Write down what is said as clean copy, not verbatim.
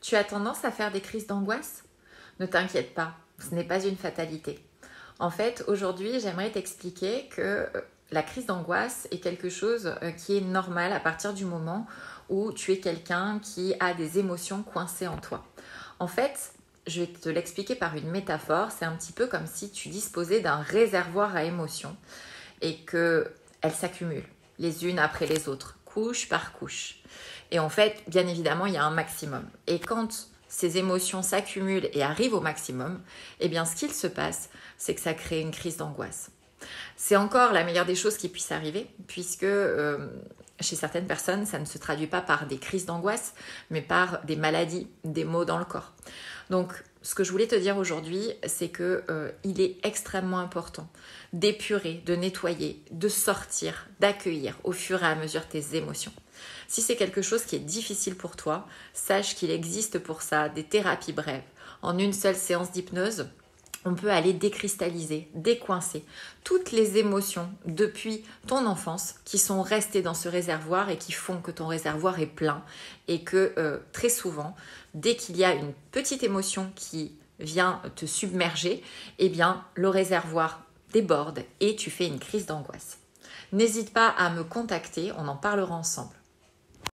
Tu as tendance à faire des crises d'angoisse? Ne t'inquiète pas, ce n'est pas une fatalité. En fait, aujourd'hui, j'aimerais t'expliquer que la crise d'angoisse est quelque chose qui est normal à partir du moment où tu es quelqu'un qui a des émotions coincées en toi. En fait, je vais te l'expliquer par une métaphore. C'est un petit peu comme si tu disposais d'un réservoir à émotions et qu'elles s'accumulent les unes après les autres, couche par couche. Et en fait, bien évidemment, il y a un maximum. Et quand ces émotions s'accumulent et arrivent au maximum, eh bien, ce qu'il se passe, c'est que ça crée une crise d'angoisse. C'est encore la meilleure des choses qui puisse arriver, puisque chez certaines personnes, ça ne se traduit pas par des crises d'angoisse, mais par des maladies, des maux dans le corps. Donc, ce que je voulais te dire aujourd'hui, c'est que il est extrêmement important d'épurer, de nettoyer, de sortir, d'accueillir au fur et à mesure tes émotions. Si c'est quelque chose qui est difficile pour toi, sache qu'il existe pour ça des thérapies brèves. En une seule séance d'hypnose, on peut aller décristalliser, décoincer toutes les émotions depuis ton enfance qui sont restées dans ce réservoir et qui font que ton réservoir est plein et que très souvent, dès qu'il y a une petite émotion qui vient te submerger, eh bien le réservoir déborde et tu fais une crise d'angoisse. N'hésite pas à me contacter, on en parlera ensemble.